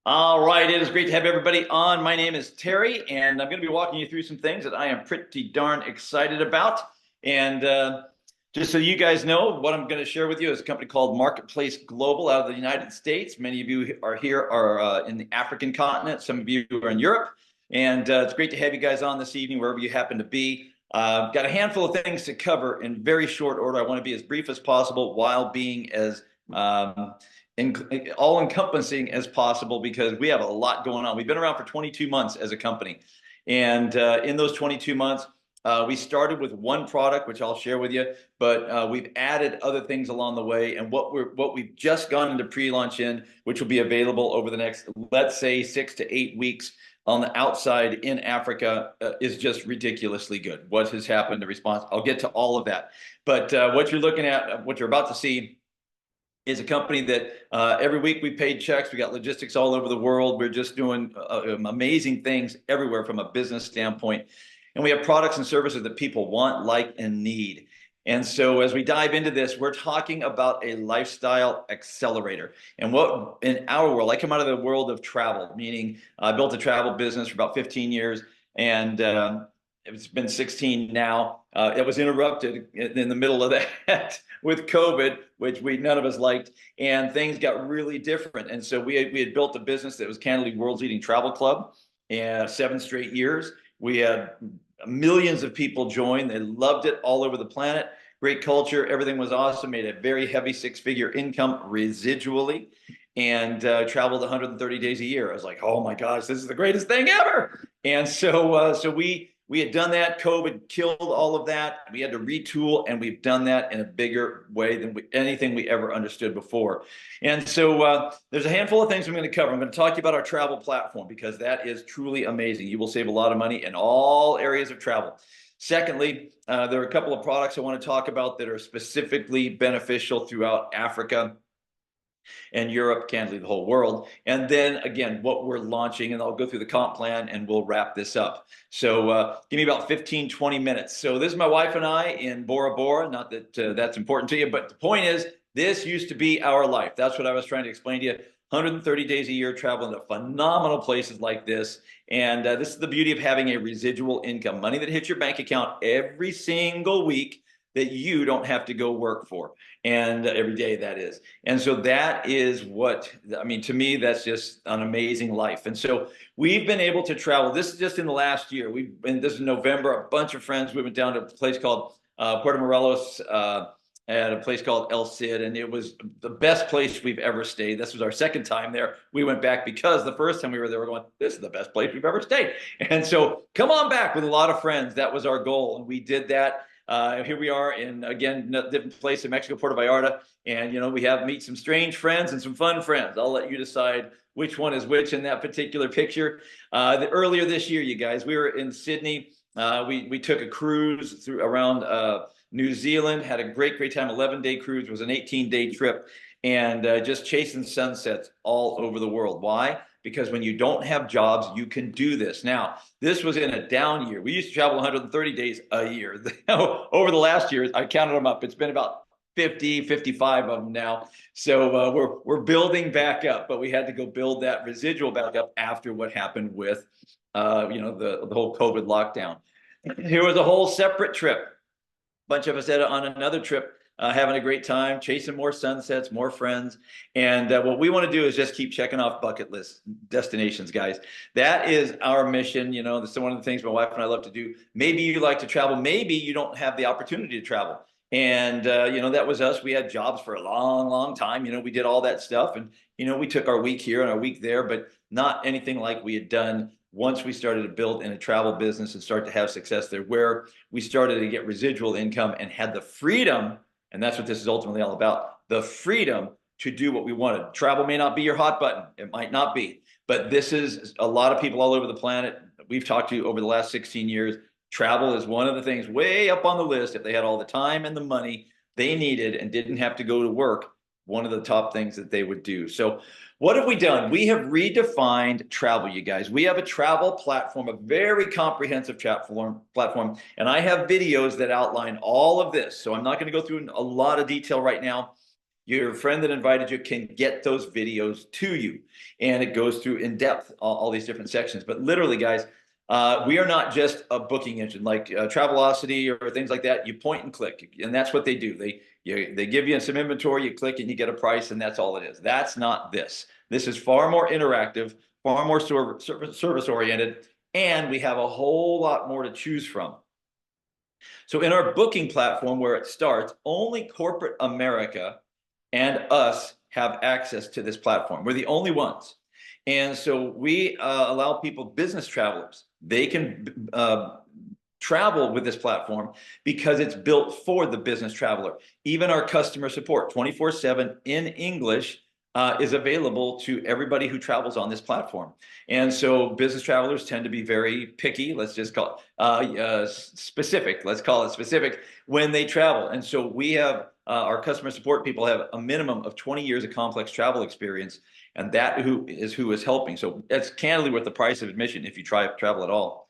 All right, it is great to have everybody on. My name is Terry, and I'm going to be walking you through some things that I am pretty darn excited about. And just so you guys know, what I'm going to share with you is a company called Marketplace Global out of the United States. Many of you are here are in the African continent. Some of you are in Europe, and it's great to have you guys on this evening, wherever you happen to be. Got a handful of things to cover in very short order. I want to be as brief as possible while being as um, all encompassing as possible because we have a lot going on. We've been around for 22 months as a company. And in those 22 months, we started with one product, which I'll share with you, but we've added other things along the way. And what we've just gone into pre-launch in, which will be available over the next, let's say, 6 to 8 weeks on the outside in Africa, is just ridiculously good. What has happened, the response, I'll get to all of that. But what you're looking at, what you're about to see, is a company that every week we paid checks. We got logistics all over the world. We're just doing amazing things everywhere from a business standpoint. And we have products and services that people want, like, and need. And so as we dive into this, we're talking about a lifestyle accelerator. And what in our world, I come out of the world of travel, meaning I built a travel business for about 15 years. And it's been 16 now. It was interrupted in the middle of that with COVID, which none of us liked, and things got really different. And so we had built a business that was candidly world's leading travel club, and 7 straight years. We had millions of people join. They loved it all over the planet. Great culture. Everything was awesome. Made a very heavy six-figure income residually, and traveled 130 days a year. I was like, oh my gosh, this is the greatest thing ever. And so we had done that. COVID killed all of that. We had to retool, and we've done that in a bigger way than anything we ever understood before. And so there's a handful of things I'm going to cover. I'm going to talk to you about our travel platform because that is truly amazing. You will save a lot of money in all areas of travel. Secondly, there are a couple of products I want to talk about that are specifically beneficial throughout Africa and Europe, candidly the whole world. And then again, what we're launching, and I'll go through the comp plan and we'll wrap this up. So give me about 15, 20 minutes. So this is my wife and I in Bora Bora. Not that that's important to you, but the point is, this used to be our life. That's what I was trying to explain to you. 130 days a year traveling to phenomenal places like this. And this is the beauty of having a residual income, money that hits your bank account every single week that you don't have to go work for, and every day, that is. And so that is what, I mean, to me, that's just an amazing life. And so we've been able to travel. This is just in the last year. This is November, a bunch of friends, we went down to a place called Puerto Morelos, at a place called El Cid, and it was the best place we've ever stayed. This was our second time there. We went back because the first time we were there, we're going, this is the best place we've ever stayed. And so come on back with a lot of friends. That was our goal, and we did that. Here we are in, again, a different place in Mexico, Puerto Vallarta. And, you know, we have meet some strange friends and some fun friends. I'll let you decide which one is which in that particular picture. Earlier this year, you guys, we were in Sydney. We took a cruise around New Zealand, had a great time. 11-day cruise. It was an 18-day trip, and just chasing sunsets all over the world. Why? Because when you don't have jobs, you can do this. Now, this was in a down year. We used to travel 130 days a year. Over the last year, I counted them up. It's been about 50, 55 of them now. So we're building back up, but we had to go build that residual back up after what happened with the whole COVID lockdown. Here was a whole separate trip. Bunch of us had on another trip, having a great time, chasing more sunsets, more friends. And what we want to do is just keep checking off bucket list destinations, guys. That is our mission. You know, that's one of the things my wife and I love to do. Maybe you like to travel. Maybe you don't have the opportunity to travel. And, that was us. We had jobs for a long time. We did all that stuff. And, we took our week here and our week there, but not anything like we had done once we started to build in a travel business and start to have success there, where we started to get residual income and had the freedom. And that's what this is ultimately all about, the freedom to do what we wanted. Travel may not be your hot button. It might not be, but this is a lot of people all over the planet we've talked to over the last 16 years. Travel is one of the things way up on the list. If they had all the time and the money they needed and didn't have to go to work, one of the top things that they would do. So what have we done? We have redefined travel, you guys. We have a travel platform, a very comprehensive platform, and I have videos that outline all of this. So I'm not going to go through a lot of detail right now, your friend that invited you can get those videos to you. And it goes through in depth, all these different sections. But literally, guys, we are not just a booking engine like Travelocity or things like that. You point and click, and that's what they do. They give you some inventory, you click and you get a price, and that's all it is. That's not this. This is far more interactive, far more service oriented, and we have a whole lot more to choose from. So in our booking platform where it starts, only corporate America and us have access to this platform. We're the only ones. And so we allow people, business travelers, they can travel with this platform because it's built for the business traveler. Even our customer support 24/7 in English is available to everybody who travels on this platform. And so business travelers tend to be very picky, let's just call it specific, let's call it specific when they travel. And so we have our customer support people have a minimum of 20 years of complex travel experience, and that who is helping. So that's candidly worth the price of admission if you try travel at all.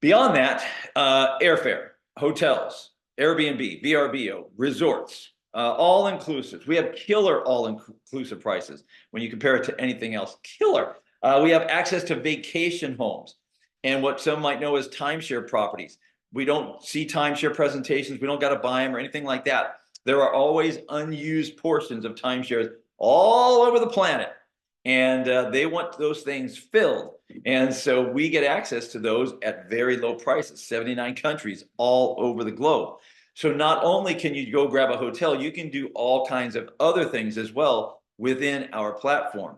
Beyond that, airfare, hotels, Airbnb, VRBO, resorts, all inclusive. We have killer all inclusive prices when you compare it to anything else. Killer. We have access to vacation homes and what some might know as timeshare properties. We don't see timeshare presentations. We don't got to buy them or anything like that. There are always unused portions of timeshares all over the planet, and they want those things filled. And so we get access to those at very low prices, 79 countries all over the globe. So not only can you go grab a hotel, you can do all kinds of other things as well within our platform.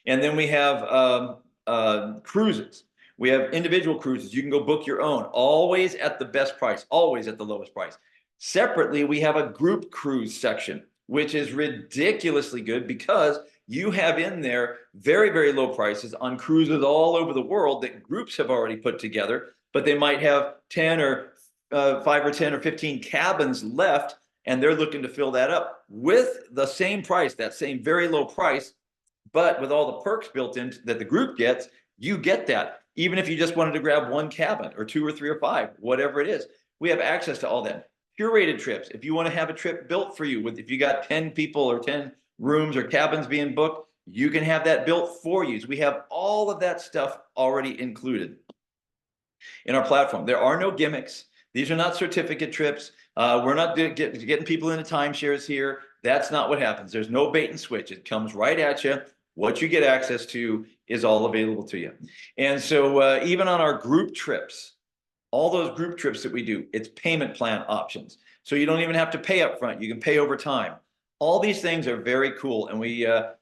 And then we have cruises. We have individual cruises. You can go book your own, always at the best price, always at the lowest price. Separately, we have a group cruise section, which is ridiculously good because you have in there very, very low prices on cruises all over the world that groups have already put together, but they might have 10 or 5 or 10 or 15 cabins left, and they're looking to fill that up with the same price, that same very low price, but with all the perks built in that the group gets. You get that even if you just wanted to grab one cabin or 2 or 3 or 5, whatever it is. We have access to all that. Curated trips. If you want to have a trip built for you, if you got 10 people or 10 rooms or cabins being booked, you can have that built for you. So we have all of that stuff already included in our platform. There are no gimmicks. These are not certificate trips. We're not getting people into timeshares here. That's not what happens. There's no bait and switch. It comes right at you. What you get access to is all available to you. And so even on our group trips, all those group trips that we do, it's payment plan options. So you don't even have to pay up front. You can pay over time. All these things are very cool. And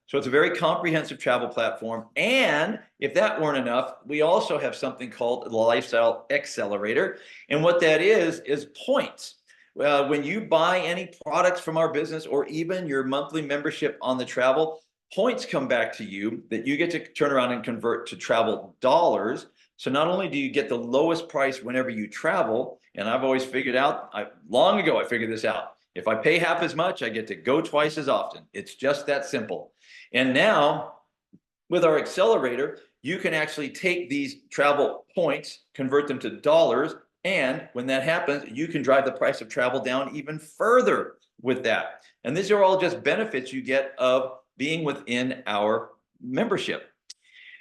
so it's a very comprehensive travel platform. And if that weren't enough, we also have something called the Lifestyle Accelerator. And what that is points. When you buy any products from our business or even your monthly membership on the travel, points come back to you that you get to turn around and convert to travel dollars. So not only do you get the lowest price whenever you travel, and I've always figured out, long ago I figured this out. If I pay half as much, I get to go twice as often. It's just that simple. And now with our accelerator, you can actually take these travel points, convert them to dollars, and when that happens, you can drive the price of travel down even further with that. And these are all just benefits you get of being within our membership.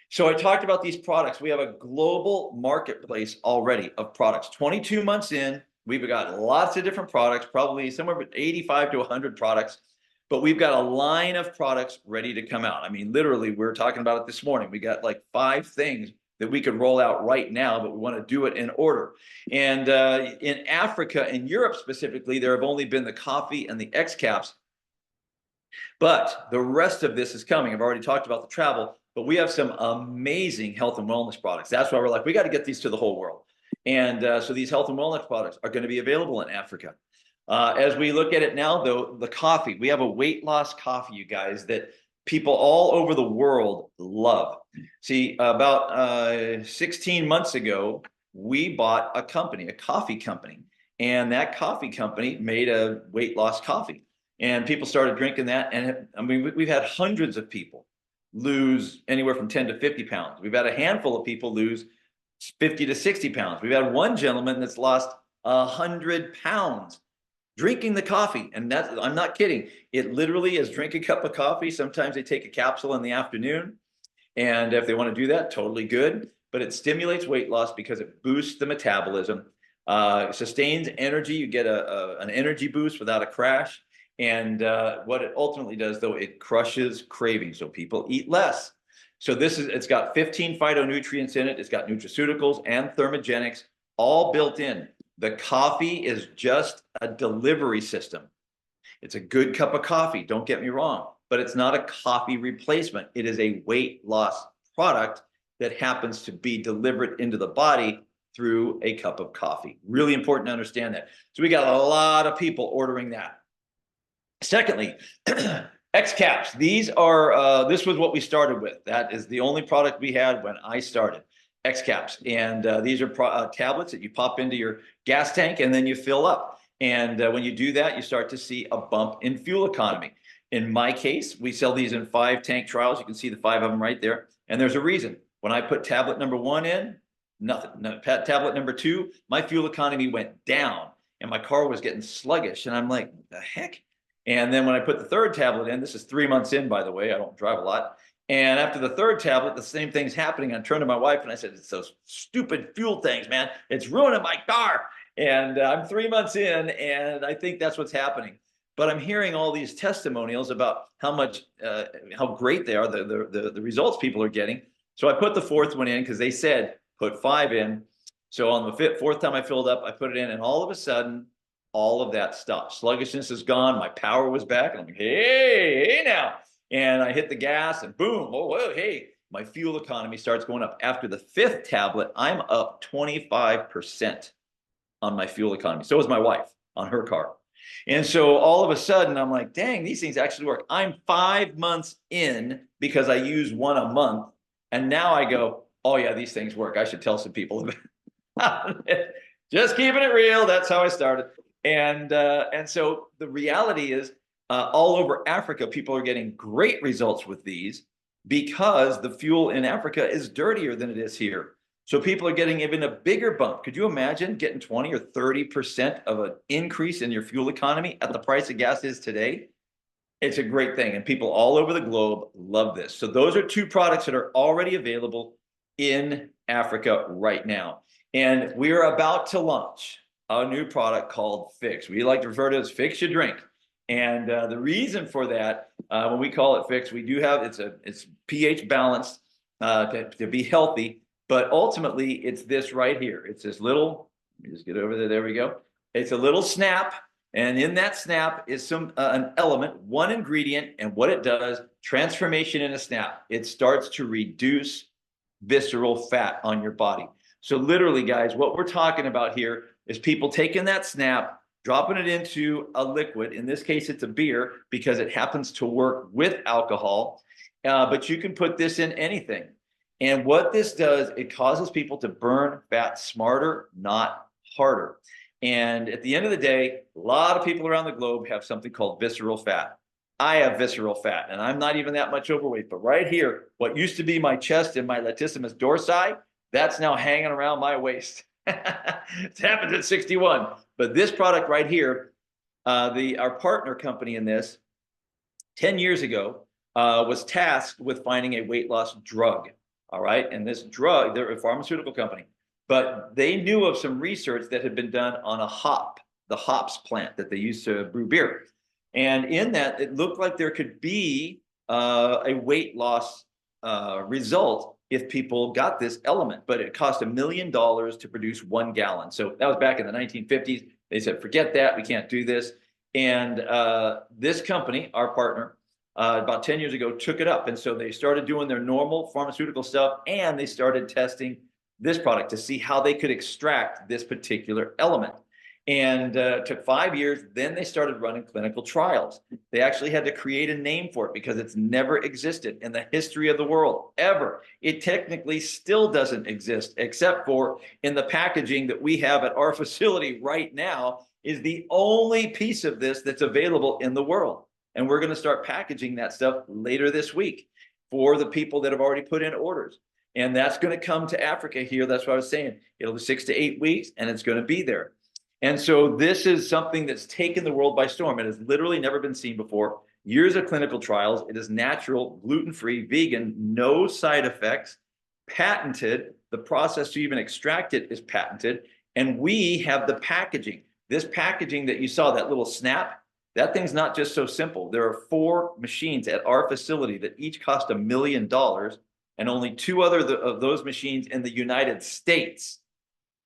So I talked about these products. We have a global marketplace already of products. 22 months in, we've got lots of different products, probably somewhere between 85 to 100 products, but we've got a line of products ready to come out. I mean, literally, we were talking about it this morning. We got like 5 things that we could roll out right now, but we want to do it in order. And in Africa and Europe specifically, there have only been the coffee and the X caps, but the rest of this is coming. I've already talked about the travel, but we have some amazing health and wellness products. That's why we're like, we got to get these to the whole world. And so these health and wellness products are going to be available in Africa. As we look at it now, though, the coffee, we have a weight loss coffee, you guys, that people all over the world love. See, about 16 months ago, we bought a company, a coffee company, and that coffee company made a weight loss coffee. And people started drinking that. And I mean, we've had hundreds of people lose anywhere from 10 to 50 pounds. We've had a handful of people lose 50 to 60 pounds. We've had one gentleman that's lost 100 pounds drinking the coffee. And that's, I'm not kidding. It literally is drink a cup of coffee. Sometimes they take a capsule in the afternoon. And if they want to do that, totally good. But it stimulates weight loss because it boosts the metabolism, sustains energy. You get an energy boost without a crash. And what it ultimately does, though, it crushes cravings. So people eat less. So it's got 15 phytonutrients in it. It's got nutraceuticals and thermogenics all built in. The coffee is just a delivery system. It's a good cup of coffee, don't get me wrong, but it's not a coffee replacement. It is a weight loss product that happens to be delivered into the body through a cup of coffee. Really important to understand that. So we got a lot of people ordering that. Secondly, X-Caps. These are, this was what we started with. That is the only product we had when I started. X-Caps. And these are tablets that you pop into your gas tank and then you fill up. And when you do that, you start to see a bump in fuel economy. In my case, we sell these in 5 tank trials. You can see the 5 of them right there. And there's a reason. When I put tablet number 1 in, nothing. No, tablet number 2, my fuel economy went down and my car was getting sluggish. And I'm like, what the heck? And then when I put the 3rd tablet in, this is 3 months in, by the way, I don't drive a lot. And after the 3rd tablet, the same thing's happening. I turned to my wife and I said, it's those stupid fuel things, man. It's ruining my car. And I'm 3 months in, and I think that's what's happening. But I'm hearing all these testimonials about how much, how great they are, the results people are getting. So I put the 4th one in because they said put 5 in. So on the 4th time I filled up, I put it in, and all of a sudden, all of that stopped. Sluggishness is gone. My power was back. And I'm like, hey now. And I hit the gas and boom, whoa, hey, my fuel economy starts going up. After the 5th tablet, I'm up 25% on my fuel economy. So is my wife on her car. And so all of a sudden, I'm like, dang, these things actually work. I'm 5 months in because I use one a month. And now I go, oh yeah, these things work. I should tell some people about it. Just keeping it real. That's how I started. And so the reality is all over Africa, people are getting great results with these because the fuel in Africa is dirtier than it is here. So people are getting even a bigger bump. Could you imagine getting 20 or 30% of an increase in your fuel economy at the price of gas is today? It's a great thing. And people all over the globe love this. So those are 2 products that are already available in Africa right now. And we are about to launch a new product called Fix. We like to refer to it as Fix Your Drink. And the reason for that, when we call it Fix, we do have, it's pH balanced to be healthy, but ultimately it's this right here. It's this little, let me just get over there, there we go. It's a little snap, and in that snap is an element, one ingredient, and what it does, transformation in a snap. It starts to reduce visceral fat on your body. So literally, guys, what we're talking about here is people taking that snap, dropping it into a liquid. In this case, it's a beer because it happens to work with alcohol, but you can put this in anything. And what this does, it causes people to burn fat smarter, not harder. And at the end of the day, a lot of people around the globe have something called visceral fat. I have visceral fat, and I'm not even that much overweight, but right here, what used to be my chest and my latissimus dorsi, that's now hanging around my waist. It happens at 61. But this product right here, our partner company in this, 10 years ago, was tasked with finding a weight loss drug. All right. And this drug, they're a pharmaceutical company, but they knew of some research that had been done on a hop, the hops plant that they use to brew beer. And in that, it looked like there could be a weight loss result if people got this element, but it cost $1 million to produce 1 gallon. So that was back in the 1950s. They said, forget that, we can't do this. And this company, our partner, about 10 years ago, took it up. And so they started doing their normal pharmaceutical stuff, and they started testing this product to see how they could extract this particular element. And it took 5 years. Then they started running clinical trials. They actually had to create a name for it because it's never existed in the history of the world, ever. It technically still doesn't exist, except for in the packaging that we have at our facility right now is the only piece of this that's available in the world. And we're going to start packaging that stuff later this week for the people that have already put in orders. And that's going to come to Africa here. That's what I was saying. It'll be 6 to 8 weeks, and it's going to be there. And so this is something that's taken the world by storm. It has literally never been seen before. Years of clinical trials. It is natural, gluten-free, vegan, no side effects, patented. The process to even extract it is patented. And we have the packaging. This packaging that you saw, that little snap, that thing's not just so simple. There are 4 machines at our facility that each cost $1 million, and only 2 other of those machines in the United States.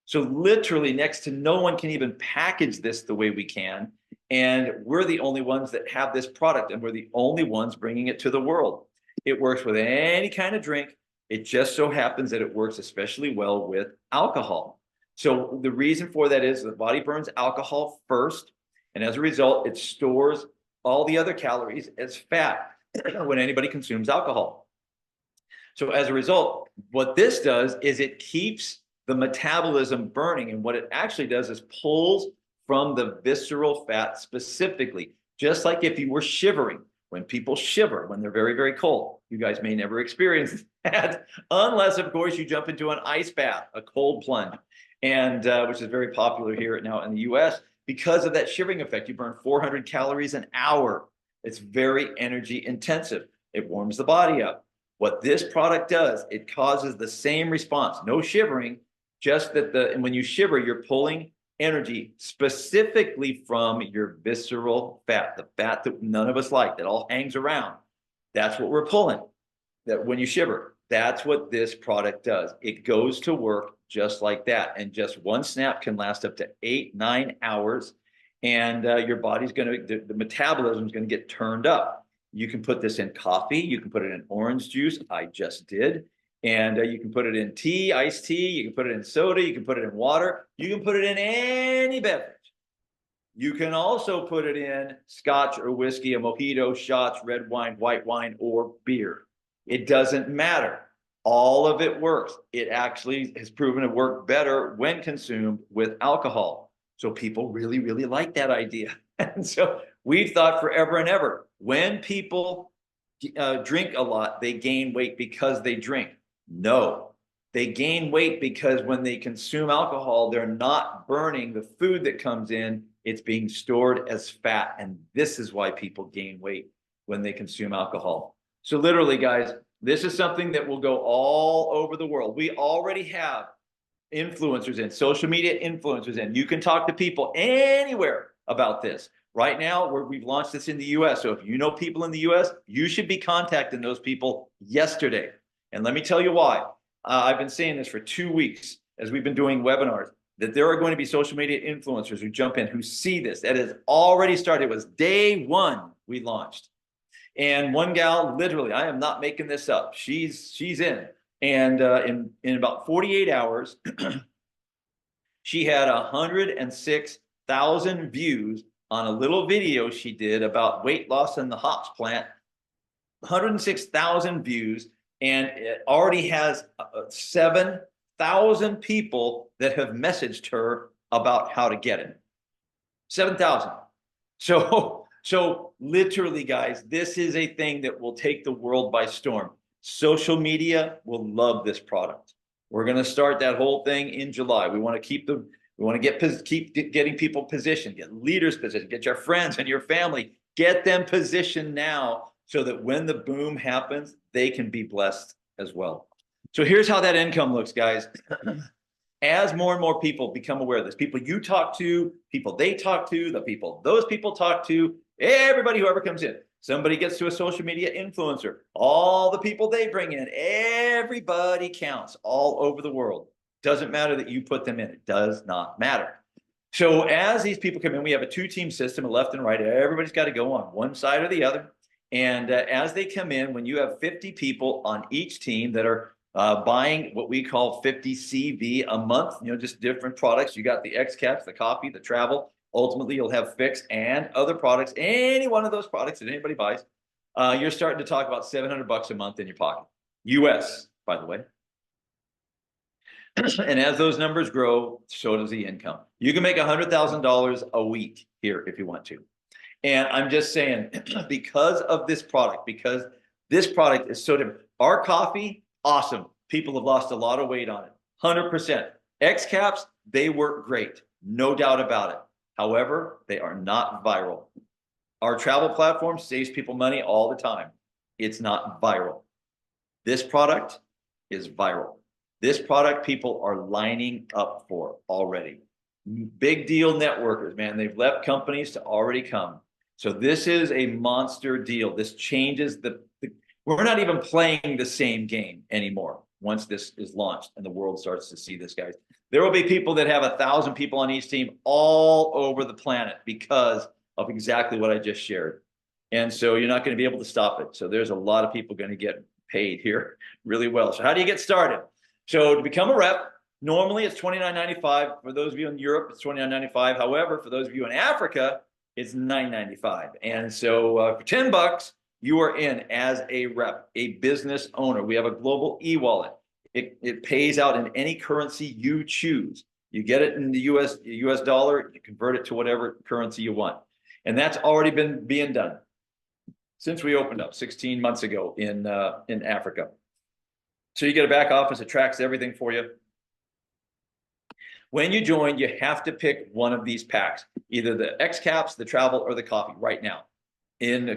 So literally next to no one can even package this the way we can. And we're the only ones that have this product, and we're the only ones bringing it to the world. It works with any kind of drink. It just so happens that it works especially well with alcohol. So the reason for that is the body burns alcohol first, and as a result, it stores all the other calories as fat when anybody consumes alcohol. So as a result, what this does is it keeps the metabolism burning, and what it actually does is pulls from the visceral fat specifically, just like if you were shivering. When people shiver, when they're very, very cold, you guys may never experience that, unless, of course, you jump into an ice bath, a cold plunge, and which is very popular here now in the US. Because of that shivering effect, you burn 400 calories an hour. It's very energy intensive. It warms the body up. What this product does, it causes the same response. No shivering, just that when you shiver, you're pulling energy specifically from your visceral fat, the fat that none of us like, that all hangs around. That's what we're pulling. That when you shiver, that's what this product does. It goes to work just like that. And just one snap can last up to 8-9 hours. And your body's going to, the metabolism is going to get turned up. You can put this in coffee. You can put it in orange juice. I just did. And you can put it in tea, iced tea. You can put it in soda. You can put it in water. You can put it in any beverage. You can also put it in scotch or whiskey, a mojito, shots, red wine, white wine, or beer. It doesn't matter. All of it works. It actually has proven to work better when consumed with alcohol. So people really, really like that idea. And so we've thought forever and ever, when people drink a lot, they gain weight because they drink. No, they gain weight because when they consume alcohol, they're not burning the food that comes in. It's being stored as fat. And this is why people gain weight when they consume alcohol. So literally, guys, this is something that will go all over the world. We already have influencers in, social media influencers in. You can talk to people anywhere about this. Right now, we've launched this in the US. So if you know people in the US, you should be contacting those people yesterday. And let me tell you why. I've been saying this for 2 weeks as we've been doing webinars, that there are going to be social media influencers who jump in, who see this. That has already started. It was day 1 we launched. And one gal, literally, I am not making this up. She's in. And in about 48 hours, she had 106,000 views on a little video she did about weight loss in the hops plant. 106,000 views, and it already has 7,000 people that have messaged her about how to get it. 7,000. So literally, guys, this is a thing that will take the world by storm. Social media will love this product. We're going to start that whole thing in July. We want to keep getting people positioned, get leaders positioned, get your friends and your family, get them positioned now so that when the boom happens, they can be blessed as well. So here's how that income looks, guys. As more and more people become aware of this, people you talk to, people they talk to, the people those people talk to, everybody, whoever comes in, somebody gets to a social media influencer, all the people they bring in, everybody counts all over the world. Doesn't matter that you put them in. It does not matter. So as these people come in, we have a 2-team system, a left and right. Everybody's got to go on one side or the other. And as they come in, when you have 50 people on each team that are buying what we call 50 CV a month, just different products. You got the X caps, the coffee, the travel. Ultimately, you'll have Fix and other products. Any one of those products that anybody buys, you're starting to talk about $700 a month in your pocket. US, by the way. And as those numbers grow, so does the income. You can make $100,000 a week here if you want to. And I'm just saying, because of this product, because this product is so different. Our coffee, awesome. People have lost a lot of weight on it. 100%. X caps, they work great. no doubt about it. However, they are not viral. Our travel platform saves people money all the time. It's not viral. This product is viral. This product people are lining up for already. Big deal networkers, man, they've left companies to already come. So this is a monster deal. This changes we're not even playing the same game anymore once this is launched and the world starts to see this, guys. There will be people that have 1,000 people on each team all over the planet because of exactly what I just shared. And so you're not going to be able to stop it. So there's a lot of people going to get paid here really well. So how do you get started? So to become a rep, normally it's $29.95. For those of you in Europe, it's $29.95. However, for those of you in Africa, it's $9.95. And so for 10 bucks, you are in as a rep, a business owner. We have a global e-wallet. It pays out in any currency you choose. You get it in the US dollar, you convert it to whatever currency you want. And that's already been being done since we opened up 16 months ago in Africa. So you get a back office that tracks everything for you. When you join, you have to pick one of these packs, either the X caps, the travel, or the coffee right now. In a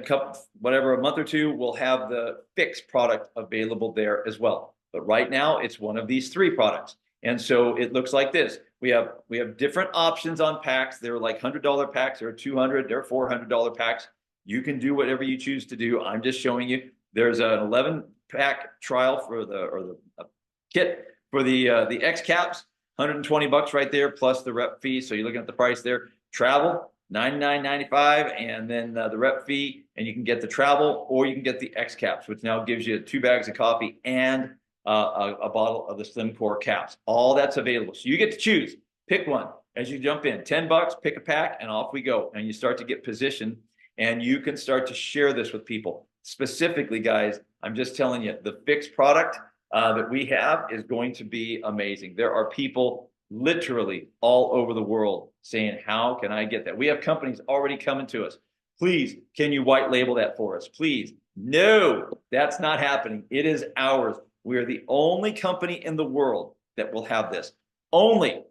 month or two, we'll have the Fix product available there as well. But right now, it's one of these three products. And so it looks like this. We have different options on packs. They're like $100 packs, there are $200, there are $400 packs. You can do whatever you choose to do. I'm just showing you. There's an 11-pack trial for a kit for the X caps, 120 bucks right there, plus the rep fee. So you're looking at the price there. Travel, $99.95, and then the rep fee, and you can get the travel or you can get the X caps, which now gives you 2 bags of coffee and a bottle of the Slim Core caps. All that's available. So you get to choose. Pick one as you jump in. 10 bucks, pick a pack, and off we go. And you start to get positioned, and you can start to share this with people. Specifically, guys, I'm just telling you, the Fix product that we have is going to be amazing. There are people literally all over the world saying, how can I get that? We have companies already coming to us. Please, can you white label that for us? Please. No, that's not happening. It is ours. We are the only company in the world that will have this. Only.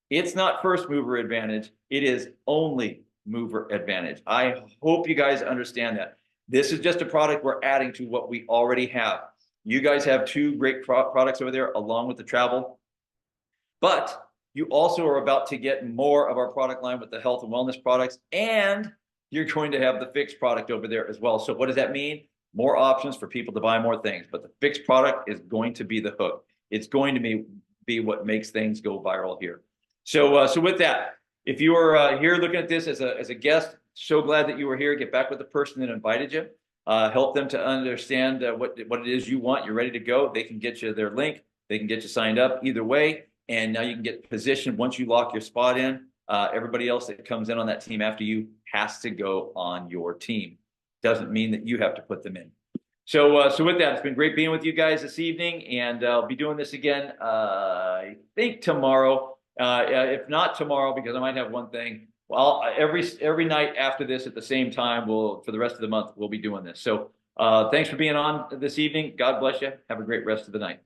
It's not first mover advantage. It is only mover advantage. I hope you guys understand that. This is just a product we're adding to what we already have. You guys have 2 great products over there along with the travel. But you also are about to get more of our product line with the health and wellness products, and you're going to have the Fix product over there as well. So what does that mean? More options for people to buy more things, but the Fix product is going to be the hook. It's going to be what makes things go viral here. So with that, if you are here looking at this as a guest, so glad that you were here. Get back with the person that invited you. Help them to understand what it is you want. You're ready to go. They can get you their link. They can get you signed up either way. And now you can get positioned. Once you lock your spot in, everybody else that comes in on that team after you has to go on your team. Doesn't mean that you have to put them in. So with that, it's been great being with you guys this evening, and I'll be doing this again, I think tomorrow. If not tomorrow, because I might have one thing. Well, every night after this at the same time, for the rest of the month, we'll be doing this. So thanks for being on this evening. God bless you. Have a great rest of the night.